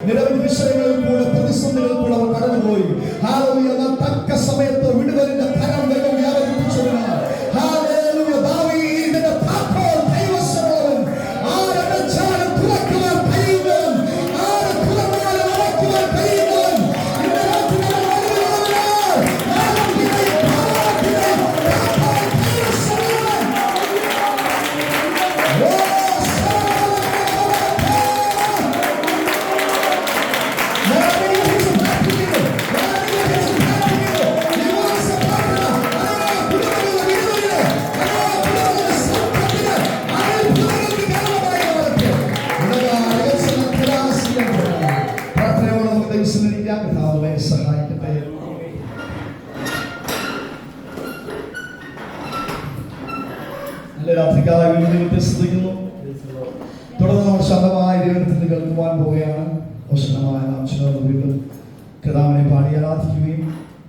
നിരവധി വിഷയങ്ങളിൽ കൂടെ പ്രതിസന്ധികളിൽ കൂടെ അവർ കടന്നുപോയി. ഹല്ലേലൂയ. എന്നാൽ തക്ക സമയത്ത് വിടുതലിന്റെ കരം ദൈവം വ്യാപരിപ്പിച്ചതിനാൽ ഹല്ലേലൂയ ദാവീദിന്റെ താക്കോൽ കൈവശമുള്ളവൻ ആരടച്ചാലും തുറക്കുവാൻ കഴിയുന്നവൻ ആര് തുറന്നാലും അടയ്ക്കുവാൻ കഴിയുന്നവൻ ഇന്ന് രാത്രിയിൽ സഹായിക്കട്ടെ. നല്ല രാത്രിക്കാലം ദൈവത്തെ സ്തുതിക്കുന്നു. തുടർന്ന് നമ്മൾ ശാന്തമായ ദൈവത്തിന് കേൾക്കുവാൻ പോവുകയാണ്. ഉഷ്ണമായ നാം ചേർന്ന് വീണ്ടും കർത്താവിനെ പാടി ആരാധിക്കുകയും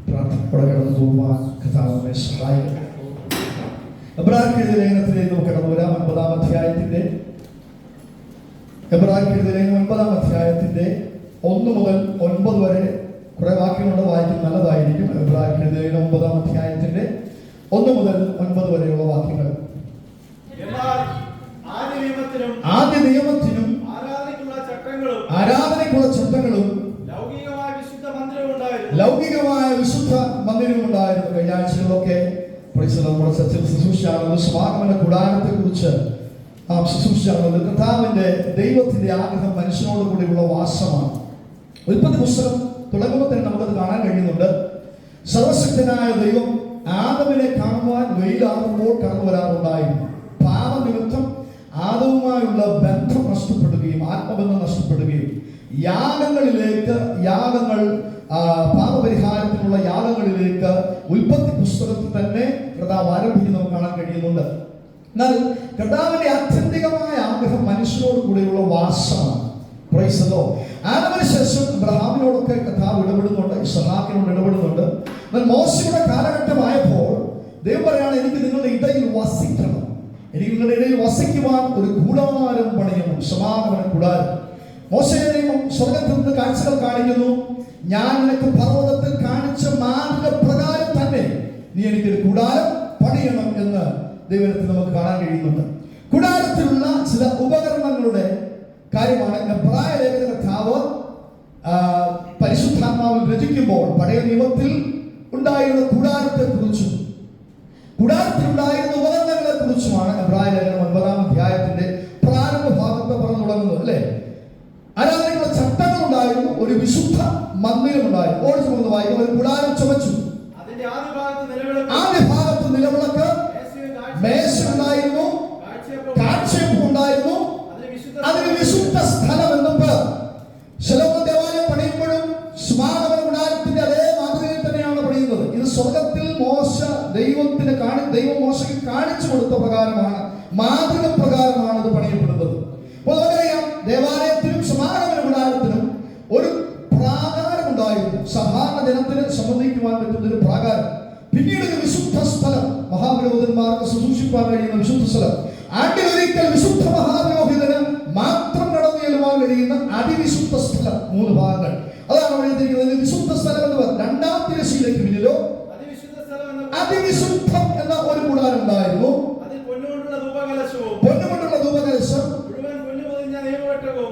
പ്രാർത്ഥനയോടെ കടന്നു പോകുവാൻ കർത്താവിനെ സഹായിക്കട്ടെ. എബ്രായർക്കെഴുതിയ ലേഖനത്തിലേക്ക് നമുക്ക് കടന്നു വരാം. 9-ാം അധ്യായത്തിന്റെ എബ്രായർക്കെഴുതിയ ലേഖനം 9-ാം അധ്യായത്തിന്റെ 1 മുതൽ 9 വരെ കുറെ വാക്യങ്ങളുടെ വായിക്കും നല്ലതായിരിക്കും. എബ്രായർക്കെഴുതിയ ലേഖനം 9-ാം അധ്യായത്തിന്റെ 1 മുതൽ 9 വരെയുള്ള വാക്യങ്ങൾ. ആദ്യ നിയമത്തിനും ആരാധനയ്ക്കുള്ള ചട്ടങ്ങളും ലൗകികമായ വിശുദ്ധ മന്ദിരവും ഉണ്ടായിരുന്നു. കഴിഞ്ഞ ആഴ്ചകളിലൊക്കെ നമ്മുടെ ചർച്ചയിൽ ശുശ്രൂഷയാണെന്ന് സമാഗമന കൂടാരത്തെ കുറിച്ച് ശുശ്രൂഷയാണെന്ന് കർത്താവിന്റെ ദൈവത്തിന്റെ ആഗ്രഹം മനുഷ്യനോട് കൂടിയുള്ള വാസമാണ്. ഉൽപ്പത്തി പുസ്തകം തുടങ്ങുമ്പോൾ തന്നെ നമുക്കത് കാണാൻ കഴിയുന്നുണ്ട്. സർവശക്തനായ ദൈവം ആദമിനെ കാണുവാൻ വെയിലാകുമ്പോൾ കടന്നു വരാറുണ്ടായിരുന്നു. പാപനിമിത്തം ആദവുമായുള്ള ബന്ധം നഷ്ടപ്പെടുകയും ആത്മബന്ധം നഷ്ടപ്പെടുകയും യാഗങ്ങൾ പാപപരിഹാരത്തിനുള്ള യാഗങ്ങളിലേക്ക് ഉൽപ്പത്തി പുസ്തകത്തിൽ തന്നെ കർത്താവ് ആരംഭിക്കുന്നത് നമുക്ക് കാണാൻ കഴിയുന്നുണ്ട്. എന്നാൽ കർത്താവിന്റെ ആത്യന്തികമായ ആഗ്രഹം മനുഷ്യനോട് കൂടെയുള്ള വാസമാണ്. Praise the Lord. ആദമിന് ശേഷം അബ്രഹാമിനോടൊക്കെ കർത്താവ് ഇടപെടുന്നുണ്ട്, ഇസ്ഹാക്കിനോട് ഇടപെടുന്നുണ്ട്. എന്നാൽ മോശയുടെ കാലഘട്ടമായപ്പോൾ ദൈവം പറയാണ്, എനിക്ക് നിങ്ങളുടെ ഇടയിൽ വസിക്കണം, എനിക്ക് നിങ്ങളുടെ ഇടയിൽ വസിക്കുവാൻ ഒരു കൂടാരം പണിയണം, സമാഗമന കൂടാരം. മോശയെ ദൈവം സ്വർഗ്ഗത്തിൽ നിന്ന് കാഴ്ചകൾ കാണിക്കുന്നു. ഞാൻ നിനക്ക് പർവ്വതത്തിൽ കാണിച്ച മാർഗപ്രകാരം തന്നെ നീ എനിക്കൊരു കൂടാരം പണിയണം എന്ന് ദൈവത്തിൽ നമുക്ക് കാണാൻ കഴിയുന്നുണ്ട്. കൂടാരത്തിലുള്ള ചില ഉപകരണങ്ങളുടെ കാര്യമാണ് എബ്രായ ലേഖന കർത്താവ് പരിശുദ്ധാത്മാവിൽ രചിക്കുമ്പോൾ പഴയ നിയമത്തിൽ ഉണ്ടായിരുന്ന കൂടാരത്തെ കുറിച്ചും കൂടാരത്തിലുണ്ടായിരുന്ന ഉപകരണങ്ങളെ കുറിച്ചുമാണ് എബ്രായ ലേഖനം 9-ാം അധ്യായത്തിന്റെ പ്രാരംഭ ഭാഗത്ത് പറഞ്ഞു തുടങ്ങുന്നത്. അല്ലെ, ആരാധനയ്ക്കുള്ള ചട്ടങ്ങൾ ഉണ്ടായിരുന്നു, ഒരു വിശുദ്ധ മന്ദിരം ഉണ്ടായിരുന്നു. ഓടിച്ചു വായിക്കും, ഒരു കൂടാരം ചുമച്ചു. ആദ്യ ഭാഗത്ത് നിലവിളക്ക്, മേശ ഉണ്ടായിരുന്നു, കാഴ്ചയപ്പം ഉണ്ടായിരുന്നു. അതിന് വിശുദ്ധ സ്ഥലം എന്നും പേർ. ശലോമോൻ ദേവാലയം പണിയുമ്പോഴും സമാഗമന കൂടാരത്തിന്റെ അതേ മാതൃകയിൽ തന്നെയാണ് പണിയുന്നത്. ഇത് സ്വർഗത്തിൽ ദൈവം മോശയ്ക്ക് കാണിച്ചു കൊടുത്ത പ്രകാരമാണ്, മാതൃക പ്രകാരമാണ് ഇത് പണിയപ്പെടുന്നത്. അപ്പോൾ നമുക്കറിയാം, ദേവാലയത്തിനും സമാഗമന കൂടാരത്തിനും ഒരു പ്രാകാരം ഉണ്ടായിരുന്നു. സാധാരണ ജനത്തിന് സംബന്ധിക്കുവാൻ പറ്റുന്ന ഒരു പ്രാകാരം. പിന്നീട് ഒരു വിശുദ്ധ സ്ഥലം, മഹാപുരോഹിതന്മാർക്ക് ശുശ്രൂഷിക്കാൻ കഴിയുന്ന വിശുദ്ധ സ്ഥലം. ആണ്ടിലൊരിക്കൽ വിശുദ്ധ മഹാപുരോഹിതന് മാത്രം കടന്നു ചെല്ലുവാൻ കഴിയുന്ന അതിവിശുദ്ധ സ്ഥലം. 3 ഭാഗങ്ങൾ. അതാണ് എഴുതിയിരിക്കുന്നത്. വിശുദ്ധ സ്ഥലം എന്ന് പറഞ്ഞാൽ 2-ാം തിരശ്ശീലയ്ക്ക് പിന്നിലോ അതിവിശുദ്ധം എന്ന ഒരു കൂടാരം ഉണ്ടായിരുന്നു. പൊന്നുകൊണ്ടുള്ള ധൂപകലശം,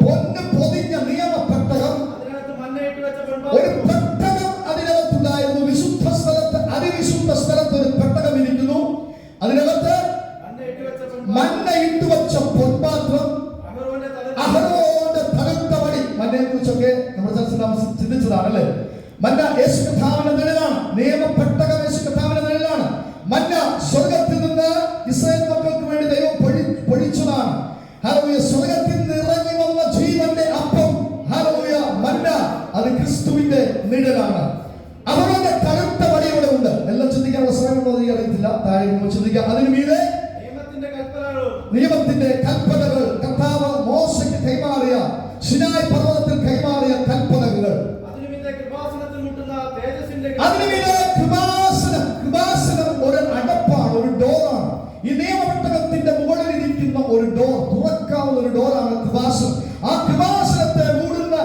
പൊന്ന് പൊതിഞ്ഞ നിയമപ്പെട്ടകം, ഒരു പെട്ടകം അതിനകത്തുണ്ടായിരുന്നു. വിശുദ്ധ സ്ഥലത്ത്, അതിവിശുദ്ധ സ്ഥലത്ത് ഒരു പെട്ടകം ഇരിക്കുന്നു. അതിനകത്ത് മന്ന ഇട്ടുവച്ച പൊൻപാത്രം, അഹരോന്റെ തകർത്ത വടി. മന്നയെ കുറിച്ചൊക്കെ നമ്മുടെ ചർച്ച ചിന്തിച്ചതാണല്ലേ. മന്ന യേശു കർത്താവിന്റെ നിഴലാണ്. നിയമപ്പെട്ടകം യേശു കർത്താവിന്റെ നിഴലാണ്. മന്ന സ്വർഗത്തിൽ നിന്ന് ഇസ്രായേൽ മക്കൾക്ക് വേണ്ടി ദൈവം പൊഴിച്ചതാണ്. ഹല്ലേലൂയ. സ്വർഗത്തിൽ നിന്ന് ഇറങ്ങി വന്ന ജീവന്റെ അപ്പം, ഹല്ലേലൂയ, മന്ന, അത് ക്രിസ്തുവിന്റെ നിഴലാണ്. അവരുടെ കറുത്ത വടി ഇവിടെ ഉണ്ട്. എല്ലാം ചിന്തിക്കാനുള്ള സമയമുണ്ടോ എന്ന് അറിയത്തില്ല. താഴെ ചിന്തിക്കാം. അതിന് മീതെ നിയമത്തിന്റെ കൽപ്പനകൾ, കർത്താവ് മോശയ്ക്ക് കൈമാറിയ, സിനായ് പർവ്വതത്തിൽ കൈമാറിയ കൽപ്പനകൾ. കൃപാസനം ഒരു അടപ്പാണ്, ഒരു ഡോറാണ്. ഈ നിയമപെട്ടകത്തിന്റെ മുകളിൽ ഇരിക്കുന്ന ഒരു ഡോർ, തുറക്കാവുന്ന ഒരു ഡോറാണ് കൃപാസനം. ആ കൃപാസനത്തെ മൂടുന്ന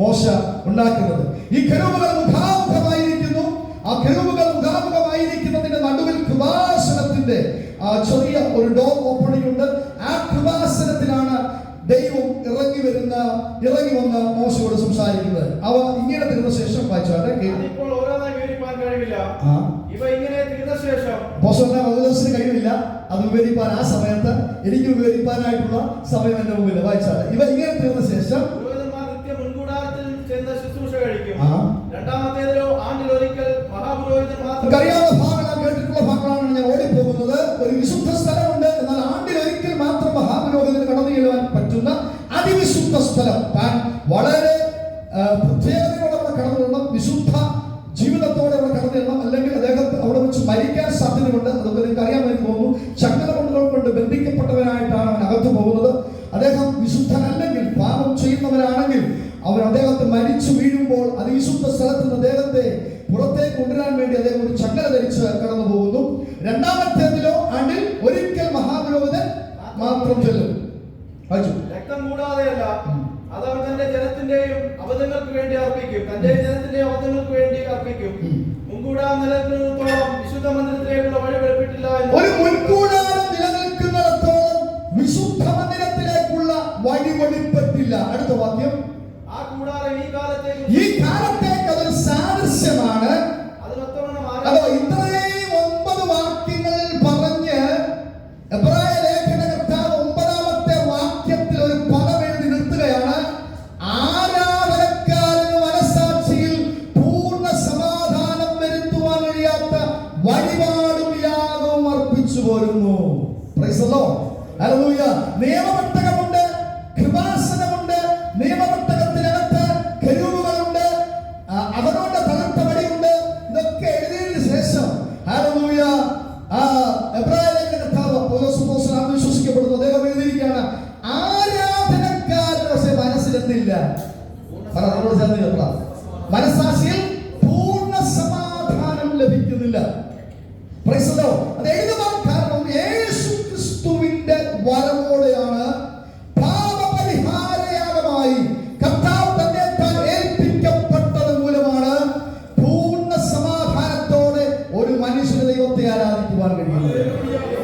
മോശ ഉണ്ടാക്കുന്നത്. ഈ കെരൂബുകൾ മുഖാമുഖമായിരിക്കുന്നു. ആ കെരൂബുകൾ മുഖാമുഖമായിരിക്കുന്നതിന്റെ നടുവിൽ കൃപാസനത്തിന്റെ ചെറിയ ഒരു ഡോർ ഓപ്പണിംഗ് ഉണ്ട്. ആ കൃപാസനത്തിലാണ് ദൈവം ഇറങ്ങി വന്ന് മോശയോട് സംസാരിക്കുന്നത്. അവ ഇങ്ങനെ തീർന്ന ശേഷം വായിച്ചാട്ടെ. കഴിവില്ല അത് വിവരിപ്പാൻ. ആ സമയത്ത് എനിക്ക് വിവരിപ്പാനായിട്ടുള്ള സമയം എന്റെ മുമ്പിൽ. വായിച്ചാട്ടെ. ഇവ ഇങ്ങനെ തീർന്ന ശേഷം കേട്ടിട്ടുള്ള ഭാഗങ്ങളാണ് ഞാൻ ഓടിപ്പോകുന്നത്. ഒരു വിശുദ്ധ സ്ഥലമുണ്ട്, എന്നാൽ ആണ്ടിലൊരിക്കൽ മാത്രം മഹാപുരോഹിതന് കടന്നു ചെല്ലുവാൻ പറ്റുന്ന അതിവിശുദ്ധ സ്ഥലം. താൻ വളരെ പ്രത്യേകതയോടെ കടന്നു ചെല്ലണം, വിശുദ്ധ ജീവിതത്തോടെ അവിടെ കടന്നു ചെല്ലണം, അല്ലെങ്കിൽ അദ്ദേഹം അവിടെ വെച്ച് മരിക്കാൻ സാധ്യതയുണ്ട്. അതൊക്കെ നിങ്ങൾക്ക് അറിയാൻ വേണ്ടി തോന്നുന്നു. ചങ്ങലകൊണ്ടുകൾ കൊണ്ട് ബന്ധിക്കപ്പെട്ടവനായിട്ടാണ് അവൻ അകത്ത് പോകുന്നത്. അദ്ദേഹം വിശുദ്ധനല്ലെങ്കിൽ, പാപം ചെയ്യുന്നവരാണെങ്കിൽ അദ്ദേഹത്തെ മരിച്ചു വീഴുമ്പോൾ അതിവിശുദ്ധ സ്ഥലത്ത് നിന്ന് അദ്ദേഹത്തെ പുറത്തേക്ക് കൊണ്ടുവരാൻ വേണ്ടി അദ്ദേഹം ഒരു ചങ്ങല ധരിച്ച് കടന്നു പോകുന്നു. രണ്ടാമത്തേതിലോ ആണ്ടിൽ ഒരിക്കൽ മഹാപുരോഹിതൻ മാത്രം ചെല്ലും. രക്തം കൂടാതെയല്ല, അത് അവൻ തന്റെ ജനത്തിന്റെയും അബദ്ധങ്ങൾക്ക് വേണ്ടി അർപ്പിക്കും, തന്റെ ജനത്തിന്റെയും അബദ്ധങ്ങൾക്ക് വേണ്ടി അർപ്പിക്കും. മുൻകൂടാരം നിലനിൽക്കുന്നിടത്തോളം വിശുദ്ധ മന്ദിരത്തിലേക്കുള്ള വഴി വെളിപ്പെട്ടില്ല. ഒരു മുൻകൂടാരം നിലനിൽക്കുന്നിടത്തോളം വിശുദ്ധ മന്ദിരത്തിലേക്കുള്ള വഴി വെളിപ്പെട്ടില്ല. അടുത്ത വാക്യം. ആ കൂടാരം ഈ കാലത്തേക്ക് അതൊരു സാദൃശ്യമാണ്. അതോ ഇത്രയും 9 വാക്യങ്ങൾ പറഞ്ഞ് എബ്രായ ലേഖന കർത്താവ് 9-ാമത്തെ വാക്യത്തിൽ ഒരു പദം എഴുതി നിർത്തുകയാണ്. ആരാധനക്കാരന് മനസ്സാക്ഷിയിൽ പൂർണ്ണ സമാധാനം വരുത്തുവാൻ കഴിയാത്ത വഴിപാടും യാഗവും അർപ്പിച്ചു പോരുന്നു. Price the Lord. ഹല്ലേലൂയ. നിയമപെട്ടകമുണ്ട്, കൃപാസനമുണ്ട്, നിയമപെട്ടകത്തിനകത്ത് കെരൂബുകളുണ്ട്, അവനോട് തളർത്ത വടിയുണ്ട്. ഇതൊക്കെ എഴുതിയതിനു ശേഷം ഹല്ലേലൂയ എബ്രായ ലേഖന കർത്താവ് പൗലോസ് അപ്പോസ്തലൻ വിശ്വസിക്കപ്പെടുന്നു. അദ്ദേഹം എഴുതിയിരിക്കുകയാണ്, ആരാധനക്കാരന് പക്ഷേ മനസ്സിലെത്തില്ല, മനസ്സാക്ഷിയിൽ പൂർണ്ണ സമാധാനം ലഭിക്കുന്നില്ല. Price the Lord. അത് എഴുതുവാൻ കാരണം യേശു ക്രിസ്തുവിന്റെ വരവോടെയാണ് പാപപരിഹാരയാഗമായി കർത്താവ് തന്നെ താൻ ഏൽപ്പിക്കപ്പെട്ടത് മൂലമാണ് പൂർണ്ണ സമാധാനത്തോടെ ഒരു മനുഷ്യന് ദൈവത്തെ ആരാധിക്കുവാൻ കഴിയുന്നത്.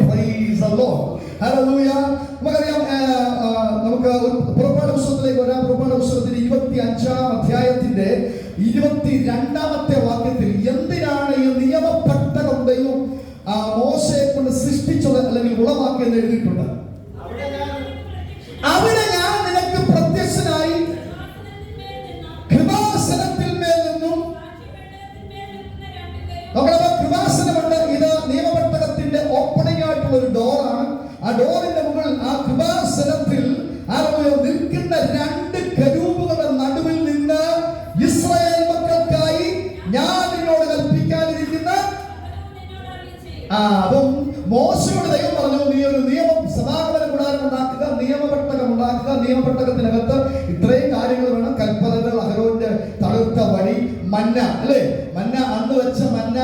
Price the Lord. ഹല്ലേലൂയ. നമുക്കറിയാം, നമുക്ക് പുറപ്പാട് പുസ്തകത്തിലേക്ക് വരാം. പുറപ്പാട് പുസ്തകത്തിന്റെ 25-ാം അധ്യായത്തിന്റെ 22-ാമത്തെ വാക്യത്തിൽ എന്തിനാണ് ഈ നിയമപ്പെട്ടകം ദൈവം മോശയെ കൊണ്ട് സൃഷ്ടിച്ചത് അല്ലെങ്കിൽ ഉളവാക്കിയെന്ന് എഴുതിയിട്ടുണ്ട്. അവിടെ ഞാൻ നിനക്ക് പ്രത്യക്ഷനായി കൃപാസനത്തിൽ മേൽ നിന്നും. കൃപാസനമുണ്ട്. ഇത് നിയമപെട്ടകത്തിന്റെ ഓപ്പണിംഗ് ആയിട്ടുള്ള ഒരു ഡോറാണ്. ആ ഡോറിന്റെ മുകളിൽ ആ കൃപാസനത്തിൽ നിൽക്കുന്ന 2 കെരൂബുകളുടെ നടുവിൽ നിന്ന് ഇസ്രായേൽ മക്കൾക്കായി ഞാൻ നിന്നോട് കൽപ്പിക്കാനിരിക്കുന്ന അപ്പം മോശയോട് ദൈവം പറഞ്ഞു, നീ ഒരു സമാഗമന കൂടാരം ഉണ്ടാക്കുക, നിയമപെട്ടകം ഉണ്ടാക്കുക. നിയമപെട്ടകത്തിനകത്ത് ഇത്രയും കാര്യങ്ങൾ വേണം. കൽപ്പനകൾ, അഹരോന്റെ തളുത്ത വടി, മന്ന, അല്ലേ? മന്ന, അന്ന് വെച്ച മന്ന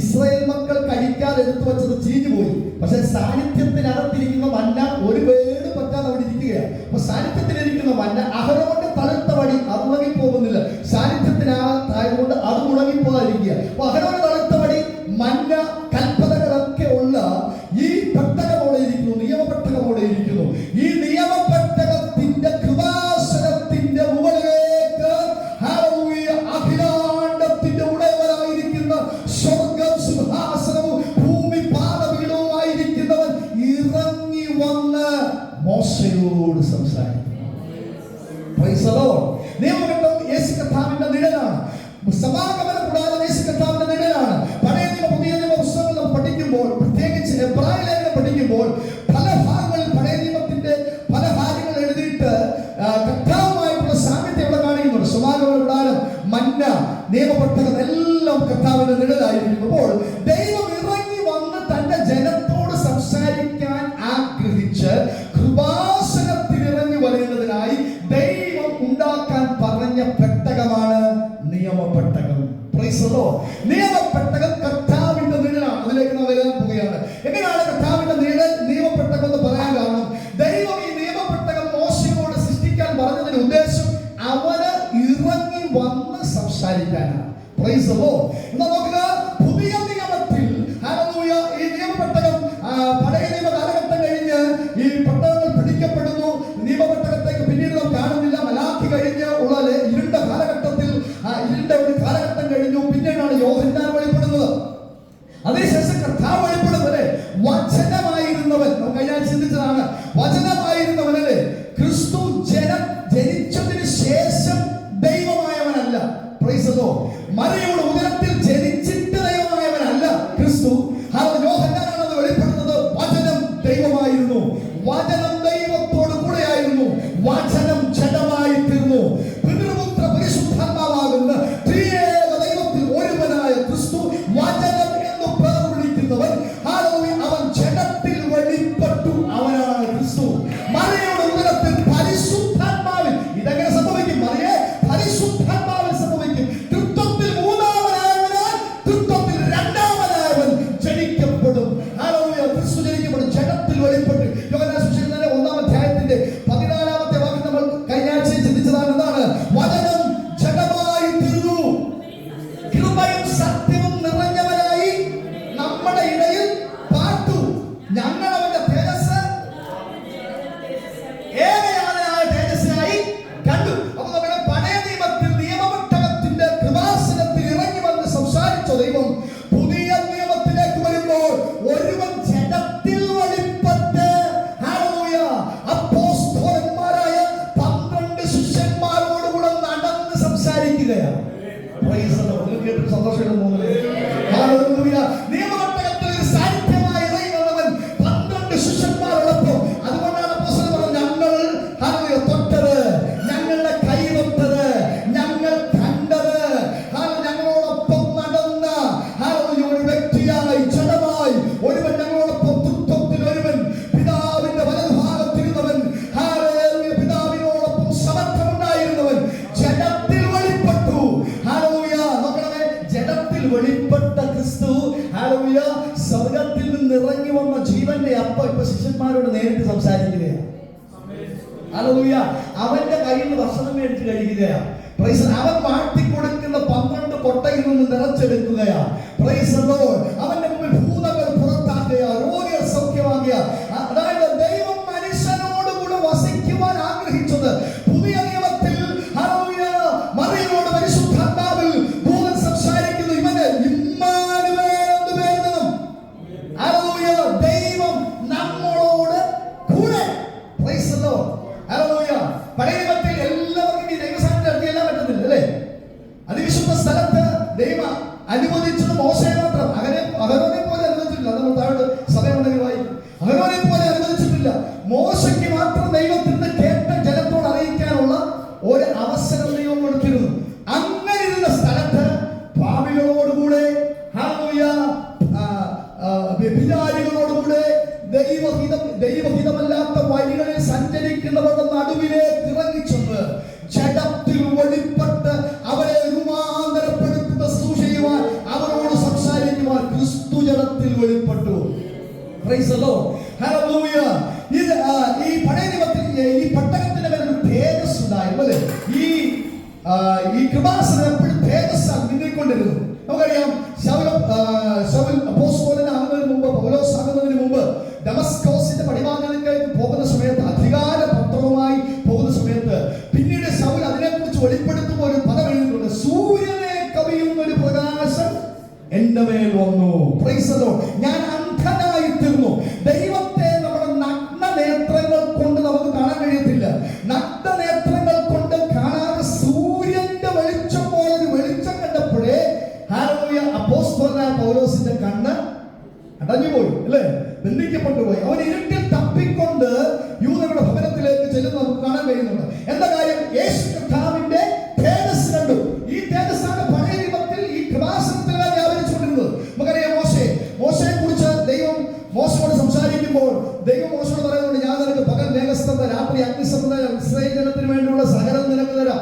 ഇസ്രായേൽ മക്കൾ കഴിക്കാതെ എടുത്തു വെച്ചത് ചീഞ്ഞു പോയി. പക്ഷെ സാന്നിധ്യത്തിനകത്തിരിക്കുന്ന മന്ന ഒരു വേട് പറ്റാതെ അവിടെ ഇരിക്കുകയാണ്. അപ്പൊ സാന്നിധ്യത്തിലിരിക്കുന്ന മന്ന, അഹരോന്റെ തളുത്ത വടി, അത് മുടങ്ങിപ്പോകുന്നില്ല. സാന്നിധ്യത്തിനകത്തായതുകൊണ്ട് അത് മുടങ്ങിപ്പോകാതിരിക്കുക. അപ്പൊ അഹരോന്റെ തളുത്ത വടി, മന്ന, കൽപ്പനകളൊക്കെ ഉള്ള ഈ പെട്ടകമോടെ ഇരിക്കുന്നു, നിയമപെട്ടകമോടെ ഇരിക്കുന്നു. ഈ നിയമപെട്ടകത്തിന്റെ കൃപാസനത്തിന്റെ മുകളിലേക്ക് അഖിലാണ്ടത്തിന്റെ ഉടയവനായിരിക്കുന്ന സ്വർഗ്ഗം സിംഹാസനവും ഭൂമി പാദപീഠവുമായിരിക്കുന്നവൻ ഇറങ്ങി വന്ന് മോശയോട് സംസാരിക്കുന്നു. Praise the Lord. നിയമപെട്ടകം യേശു കർത്താവിന്റെ നിഴലാണ്. സമാഗമന കൂടാരം യേശു കർത്താവിന്റെ നിഴലാണ്. പഴയ നിയമ പുതിയ നിയമ പുസ്തകങ്ങൾ പഠിക്കുമ്പോൾ, പ്രത്യേകിച്ച് എബ്രായ ലേഖനം പഠിക്കുമ്പോൾ, പല ഭാഗങ്ങളിൽ പഴയ നിയമത്തിന്റെ പല കാര്യങ്ങൾ എഴുതിയിട്ട് കർത്താവുമായിട്ടുള്ള സാമ്യത്തെ ഇവിടെ കാണിക്കുന്നുണ്ട്. സമാഗമന കൂടാരം, മന്ന, നിയമപെട്ടകം എല്ലാം കർത്താവിന്റെ നിഴലായിരിക്കുമ്പോൾ ദൈവം ഇറങ്ങി വന്ന് തന്റെ ജനത്തോട് സംസാരിക്കാൻ ആഗ്രഹിച്ച് കൃപാസനത്തിൽ ഇറങ്ങി വരുന്നതിനായി ദൈവം ഉണ്ടാക്കാൻ പറഞ്ഞ പെട്ടകമാണ് നിയമപെട്ടകം. Praise the Lord. നിയമപെട്ടകം കർത്താവിന്റെ നിഴലാണ്. അതിലേക്ക് നാം വരാൻ പോവുകയാണ്. എങ്ങനെയാണ് കർത്താവിന്റെ നിഴൽ നിയമപെട്ടകം എന്ന് അതിനുശേഷം കർത്താവ് വെളിപ്പെടുന്നത് വചനമായിരുന്നവൻ. നമുക്ക് കഴിഞ്ഞാൽ ചിന്തിച്ചതാണ്, വചനമായിരുന്നവനല്ലേ ക്രിസ്തു. ജനിച്ചതിന് ശേഷം ദൈവമായവനല്ല. Price the Lord. മറിയയുടെ ഉദരത്തിൽ ജനിച്ചിട്ട് ദൈവമായവനല്ല ക്രിസ്തു. യോഹന്നാനാണ് അത് വെളിപ്പെടുന്നത്. വചനം ദൈവമായിരുന്നു, വചനം ദൈവത്തോട് കൂടെയായിരുന്നു, വചനം ജഡമായി തീർന്നു. പിതൃപുത്ര പരിശുദ്ധാത്മാവാകുന്ന ത്രിയേക ദൈവത്തിൽ ഒരുവനായ ക്രിസ്തു, വചനം എന്ന് പേർ വിളിക്കുന്നവൻ, അവൻ ജഡത്തിൽ വെളിപ്പെട്ടു. അവനാണ് ക്രിസ്തു. മറിയയുടെ ഉദരത്തിൽ പരിശുദ്ധാത്മാവിൽ. ഇതെങ്ങനെ സംഭവിക്കും? മറിയെ പരിശുദ്ധാത്മാവിൽ സംഭവിക്കും. തൃത്വത്തിൽ മൂന്നാമനായവനാൽ തൃത്വത്തിൽ രണ്ടാമനായവൻ ജനിക്കപ്പെടും. ക്രിസ്തു ജനിക്കപ്പെടും, ജഡത്തിൽ വെളിപ്പെട്ട്. യോഹന്നാൻ സുവിശേഷത്തിന്റെ 1-ാം അധ്യായത്തിന്റെ 14-ാമത്തെ വാക്യം നമ്മൾ കഴിഞ്ഞ ആഴ്ച ചിന്തിച്ചതാണ്. എന്താണ്? വചനം ജഡമായി തീർന്നു, കൃപയും സത്യവും നിറഞ്ഞവനായി നമ്മുടെ ഇടയിൽ പാർത്തു. ഞങ്ങൾ അവന്റെ തേജസ് ഏകയാതനായ തേജസ്സായി കണ്ടു. അപ്പൊ നമ്മുടെ പഴയ നിയമത്തിൽ നിയമപെട്ടകത്തിന്റെ കൃപാസനത്തിൽ ഇറങ്ങി വന്ന് സംസാരിച്ച ദൈവം പുതിയ നിയമത്തിലേക്ക് വരുമ്പോൾ ഒരുവൻ ജഡത്തിൽ വെളിപ്പെട്ട് അപ്പോസ്തലന്മാരായ 12 ശിഷ്യന്മാരോടുകൂടെ നടന്ന് സംസാരിക്കുകയാണ്. കേട്ടിട്ട് സന്തോഷമില്ലെന്ന് നിയമപെട്ടകത്തിൽ ഒരു സാന്നിധ്യമായി ഇറങ്ങി വന്നവൻ 12 ശിഷ്യന്മാരുള്ളപ്പോ, അതുകൊണ്ടാണ് അപ്പോസ്തലൻ പറഞ്ഞത്, ഞങ്ങൾ തൊട്ടത്, ഞങ്ങളുടെ കൈ തൊട്ടത്, ഞങ്ങൾ കണ്ടത്, ഞങ്ങളോടൊപ്പം നടന്ന ഒരു വ്യക്തിയായി ജഡമായി ഒരുവൻ ഞങ്ങളോടൊപ്പം തൃത്വത്തിൽ ഒരുവൻ പിതാവിന്റെ വലതുഭാഗത്തിരുന്നവൻ, പിതാവിനോടൊപ്പം സമത്വമുണ്ടായിരുന്നവൻ ജഡത്തിൽ വെളിപ്പെട്ടു. നോക്കണമേ, ജഡത്തിൽ വെളിപ്പെട്ട ക്രിസ്തു സ്വർഗത്തിൽ നിന്ന് ഇറങ്ങി വന്ന ജീവന്റെ അപ്പം ഇപ്പൊ ശിഷ്യന്മാരോട് നേരിട്ട് സംസാരിക്കുകയാണ്. അവന്റെ കയ്യിൽ നിന്ന് ഭക്ഷണം മേടിച്ച് കഴിക്കുകയാണ്. അവൻ മാറ്റിക്കൊടുക്കുന്ന 12 കൊട്ടയിൽ നിന്ന് നിറച്ചെടുക്കുകയാ. അവന്റെ മുമ്പിൽ ഭൂതങ്ങൾ പുറത്താക്കുക, രോഗികൾ സൗഖ്യമാക്കുക. അതായത് ദൈവം മനുഷ്യനോടുകൂടെ വസിക്കുവാൻ ആഗ്രഹിച്ചത് പുതിയ നിയമത്തിൽ മറിയയോട് പരിശുദ്ധാത്മാവിൽ ദൂതൻ സംസാരിക്കുന്നു. ഇവന് ഇമ്മാനുവേൽ എന്ന് പേരിടും. ദൈവം നമ്മളോട് കൂടെ. പഴയ നിയമത്തിൽ എല്ലാവർക്കും ഈ ദൈവസാന്നിധ്യം അടുത്തിയെല്ലാം പറ്റുന്നില്ല അല്ലേ? അതിവിശുദ്ധ സ്ഥലത്ത് ദൈവം അനുവദിച്ചത് മോശയെ മാത്രം. അഹരോനെ പോലെ അനുവദിച്ചിട്ടില്ല. നമ്മൾ താഴെ സഭയുണ്ടെങ്കിൽ വായിക്കും. അഹരോനെ പോലെ അനുവദിച്ചിട്ടില്ല. മോശയ്ക്ക് മാത്രം ദൈവത്തിൽ നിന്ന് കേട്ട ജനത്തോട് അറിയിക്കാനുള്ള ഒരു അവസരം ദൈവം കൊടുത്തിരുന്നു. അങ്ങനെ ഇരുന്ന സ്ഥലത്ത് പാപികളോടുകൂടെ, വ്യഭിചാരികളോടുകൂടെ, ദൈവഹിതമല്ലാത്ത വഴികളിൽ സഞ്ചരിക്കുന്നവരുടെ നടുവിലേക്ക് ഇറങ്ങിച്ചെന്ന് ജഡത്തിൽ വെളിപ്പെട്ട് അവരെ രൂപാന്തരപ്പെടുത്തുന്ന സൂക്ഷിക്കുവാൻ, അവരോട് സംസാരിക്കുവാൻ ക്രിസ്തു ജഡത്തിൽ വെളിപ്പെട്ടു. ഇത് ഈ പഴയ നിയമത്തിൽ ഈ പട്ടണത്തിന്റെ മേലൊരു തേജസ് ഉണ്ടായിരുന്നു അല്ലേ? ഈ കൃപാസനം എപ്പോഴും തേജസ്സാണ് നിന്നിക്കൊണ്ടിരുന്നു. നമുക്കറിയാം, ശൗൽ അപ്പോസ്തലനാകുന്നതിന് മുമ്പ്, പൗലോസ് ആകുന്നതിന് മുമ്പ് ദമസ്കോസിന്റെ പടിവാതിലിലേക്ക് പോകുന്ന സമയത്ത്, അധികാര പത്രവുമായി പോകുന്ന സമയത്ത്, പിന്നീട് ശൗൽ അതിനെക്കുറിച്ച് വെളിപ്പെടുത്തുമ്പോൾ ഒരു പദം എഴുതിയിട്ടുണ്ട്: സൂര്യനെ കവിയുന്ന ഒരു പ്രകാശം എന്റെ മേൽ വന്നു. ഞാൻ അന്ധനായി തീർന്നു. ദൈവത്തെ നമ്മുടെ നഗ്ന നേത്രങ്ങൾ കൊണ്ട് നമുക്ക് കാണാൻ കഴിയത്തില്ല. നഗ്ന നേത്രങ്ങൾ കൊണ്ട് കാണാതെ സൂര്യന്റെ വെളിച്ചം പോലെ ഒരു വെളിച്ചം കണ്ടപ്പോഴേ അപ്പോസ്തലനായ പൗലോസിന്റെ കണ്ണ് അടഞ്ഞുപോയി അല്ലേ? ബന്ധിക്കപ്പെട്ടു പോയി. അവൻ ഇരുട്ടിൽ തപ്പിക്കൊണ്ട് യൂദരുടെ ഭവനത്തിലേക്ക് ചെല്ലുന്നത് നമുക്ക് കാണാൻ കഴിയുന്നുണ്ട്. എന്താ കാര്യം? യേശു കർത്താവിന്റെ തേജസ് കണ്ടു. ഈ തേജസ്സാണ് പഴയ നിയമത്തിൽ ഈ കൃപാസനത്തിലാണ് വ്യാപരിച്ചുകൊണ്ടിരുന്നത്. നമുക്കറിയാം, മോശയെ കുറിച്ച് ദൈവം മോശയോട് സംസാരിക്കുമ്പോൾ ദൈവം മോശയോട് പറയുന്നുണ്ട്: ഞാൻ നിനക്ക് പകൽ മേഘസ്തംഭ, രാത്രി അഗ്നിസ്തംഭ, ഇസ്രായേൽ ജനത്തിന് വേണ്ടിയുള്ള സകലം നിനക്ക് തരാം.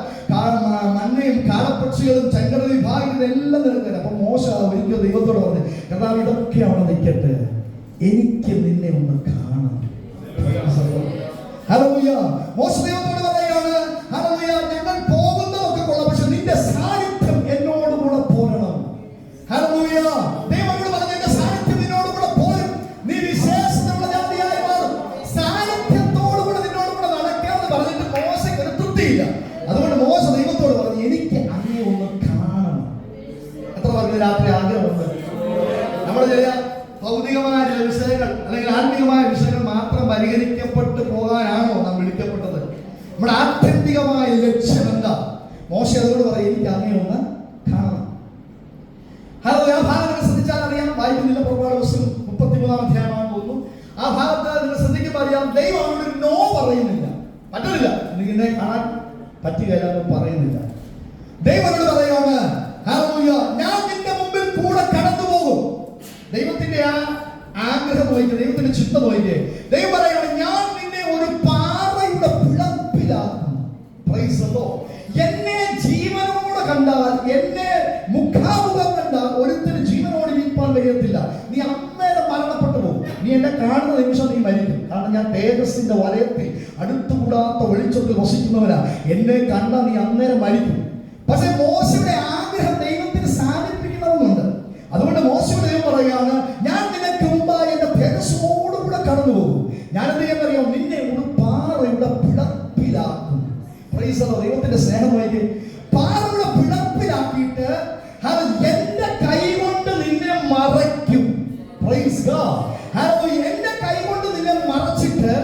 മണ്ണയും കാളപ്പക്ഷികളും ചെങ്കട വിഭാഗം എല്ലാം നിനക്ക് തരാം. അപ്പൊ മോശ ഒരിക്കലും ദൈവത്തോട് പറഞ്ഞു: കർത്താവ്, ഇതൊക്കെ അവിടെ നിൽക്കട്ടെ, എനിക്ക് നിന്നെ ഒന്ന് കാണണം. മോശ ദൈവത്തോട് പറയുകയാണ്: ഞങ്ങൾ പോകുന്നതൊക്കെ കൊള്ളാം, പക്ഷെ നിന്റെ സാന്നിധ്യം എന്നോട് കൂടെ പോരണം. ദൈവം പറഞ്ഞു: എന്റെ സാന്നിധ്യം നിന്നോട് കൂടെ പോരും, നീ വിശേഷതയുള്ള ജാതിയായി മാറും. സാന്നിധ്യത്തോടുകൂടെ നിന്നോട് കൂടെ നടക്കാമെന്ന് പറഞ്ഞിട്ട് മോശയ്ക്ക് ഒരു തൃപ്തിയില്ല. അതുകൊണ്ട് മോശ ദൈവത്തോട് പറഞ്ഞു: എനിക്ക് അങ്ങേ ഒന്ന് കാണണം. എത്ര പറഞ്ഞ രാത്രി ആഗ്രഹമുണ്ട്? നമ്മുടെ ചില ഭൗതികമായ ചില വിഷയങ്ങൾ അല്ലെങ്കിൽ ആത്മീയമായ വിഷയങ്ങൾ മാത്രം പരിഹരിക്കപ്പെട്ടു പോകാനാണോ നാം വിളിക്കപ്പെട്ടത്? നമ്മുടെ ആത്യന്തികമായ ലക്ഷ്യം എന്താ? മോശ അതോട് പറയും, എനിക്ക് അങ്ങനെ ഒന്ന് കാണണം. ആ ഭാഗങ്ങൾ ശ്രദ്ധിച്ചാൽ അറിയാം. വായിക്കുന്നില്ല, പുറപ്പാട് പുസ്തകം 33-ാം അധ്യായമാണെന്ന് തോന്നുന്നു. ആ ഭാഗത്ത് നിങ്ങൾ ശ്രദ്ധിക്കുമ്പോൾ അറിയാം, ദൈവം അവനോട് നോ പറയുന്നില്ല. പറ്റില്ല, നിന്നെ കാണാൻ പറ്റുകയില്ല എന്ന് പറയുന്നില്ല. ദൈവനോട് പറയാണ്, ഞാൻ നിന്റെ മുമ്പിൽ കൂടെ കടന്നു പോകും. ദൈവത്തിന്റെ ആ ആഗ്രഹം നോക്കിയ, ദൈവത്തിന്റെ ചിന്ത നോക്കിയേ. ദൈവം പറയാണ്, ഞാൻ നിന്നെ ഒരു പാറയുടെ പിളപ്പിലാക്കും. Price the Lord. എന്നെ ജീവനോടെ കണ്ടാൽ, എന്നെ മുഖാമുഖം കണ്ടാൽ ഒരുത്തിന് ജീവനോട് ഇരിക്കാൻ കഴിയത്തില്ല. നീ അന്നേരം മരണപ്പെട്ടു പോകും. നീ എന്നെ കാണുന്ന നിമിഷം നീ മരിക്കും. കാരണം ഞാൻ തേജസ്സിന്റെ വലയത്തിൽ അടുത്തുകൂടാത്ത വെളിച്ചത്തിൽ വസിക്കുന്നവരാ. എന്നെ കണ്ടാൽ നീ അന്നേരം മരിക്കും. പക്ഷെ മോശയുടെ ആഗ്രഹം ദൈവത്തിന് സാധിപ്പിക്കണമെന്നുണ്ട്. അതുകൊണ്ട് മോശയുടെ ദൈവം പറയുകയാണ്, ഞാൻ നിനക്ക് മുമ്പായി എന്റെ തേജസ്സോടുകൂടെ കടന്നു പോകും. ഞാൻ എന്ത് ചെയ്യാൻ, നിന്നെ ഒരു പാറയുടെ പിളപ്പിലാക്കും. Price the Lord. ദൈവത്തിന്റെ സ്നേഹം നോക്കി. പാറയുടെ പിളപ്പിലാക്കിയിട്ട് എന്റെ കൈ കൊണ്ട് നിന്നെ മറയ്ക്കും. Praise God. എന്റെ കൈ കൊണ്ട് നിന്നെ മറച്ചിട്ട്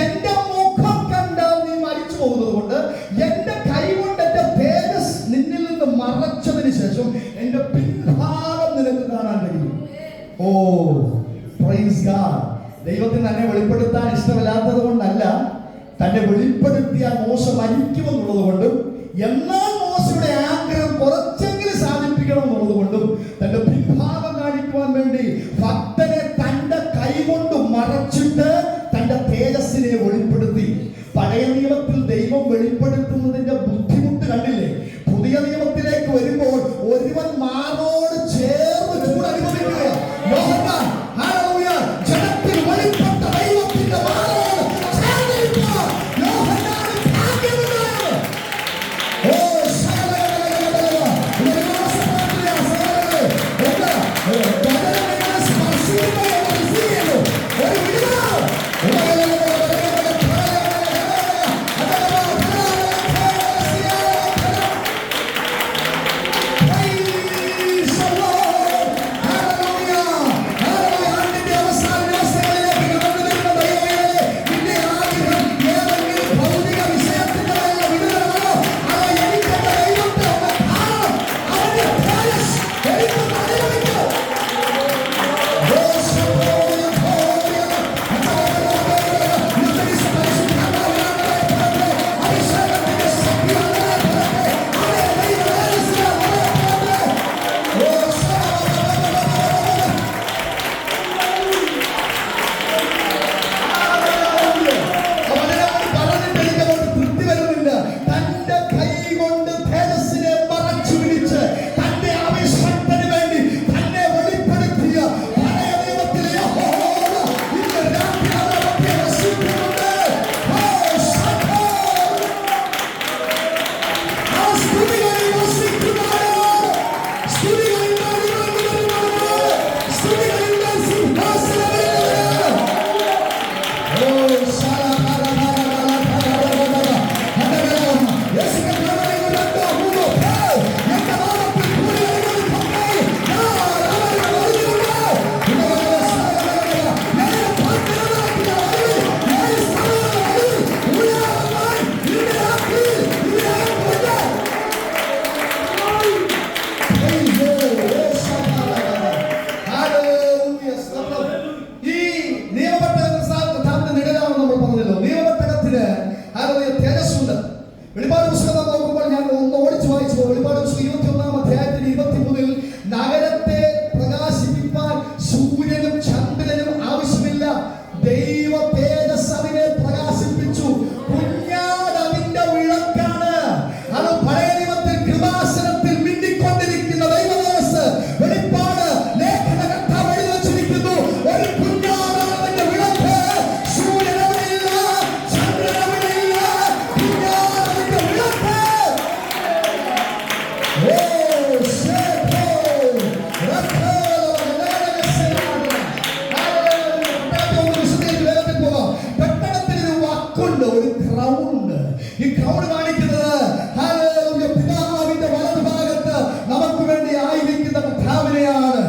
എന്റെ മുഖം കണ്ടാൽ നീ മരിച്ചു പോകുന്നത് കൊണ്ട് എന്റെ കൈ കൊണ്ട് എന്റെ തേജസ് നിന്നിൽ നിന്ന് മറച്ചതിന് ശേഷം എന്റെ പിൻഭാഗം നിനക്ക് കാണാൻ കഴിയും. ഓ പ്രൈസ് ഗോഡ്. ദൈവത്തിന് തന്നെ വെളിപ്പെടുത്താൻ ഇഷ്ടമില്ലാത്തത് കൊണ്ടല്ല, തന്നെ വെളിപ്പെടുത്തിയാൽ മോശ മരിക്കുമെന്നുള്ളത് കൊണ്ടും എന്നാൽ മോശയുടെ ആഗ്രഹം കുറച്ചെങ്കിലും സാധിപ്പിക്കണം എന്നുള്ളത് കൊണ്ടും തന്റെ പിൻഭാഗം കാണിക്കുവാൻ വേണ്ടി ഭക്തനെ തന്റെ കൈ കൊണ്ട് മറച്ചിട്ട് തന്റെ തേജസ്സിനെ വെളിപ്പെടുത്തി. പഴയ നിയമത്തിൽ ദൈവം വെളിപ്പെടുത്തുന്നതിന്റെ ബുദ്ധിമുട്ട് കണ്ടില്ലേ? പുതിയ നിയമത്തിലേക്ക് വരുമ്പോൾ ഒരുവൻ മാറോട് ചേർന്ന് ചൂട് അനുഭവിക്കുക. ജനത്തിൽ വെളിപ്പെട്ട ദൈവത്തിന്റെ മാറോട് ചേർന്നിരിക്കുക. വെളിപ്പാട് പുസ്തകം നോക്കുമ്പോൾ ഞാൻ ഒന്ന് ഓടിച്ചു വായിച്ചു. വെളിപ്പാട് പുസ്തകം 21-ാം അധ്യായത്തിൽ 23-ൽ നഗരത്തെ പ്രകാശിപ്പിക്കാൻ സൂര്യനും ചന്ദ്രനും ആവശ്യമില്ല, ദൈവ തേജസ് അതിനെ പ്രകാശിപ്പിച്ചു. കുഞ്ഞാട് അതിന്റെ വിളക്കാണ്. അത് പഴയ നിയമത്തിൽ കൃപാസനത്തിൽ മിന്നിക്കൊണ്ടിരിക്കുന്ന ദൈവ തേജസ്. വെളിപ്പാട് ലേഖനകർത്താവ് എഴുതി വച്ചിരിക്കുന്നു, ഒരു കുഞ്ഞാടാണ് അതിന്റെ വിളക്ക്. സൂര്യൻ അവിടെയില്ല, ചന്ദ്രൻ അവിടെയില്ല, കുഞ്ഞാട് അതിന്റെ വിളക്ക്. ഒരു ക്രൗണ്ട്. ഈ ക്രൗഡ് കാണിക്കുന്നത് പിതാവിന്റെ വലതു ഭാഗത്ത് നമുക്ക് വേണ്ടി ആയിരിക്കുന്ന കർത്താവിനെയാണ്.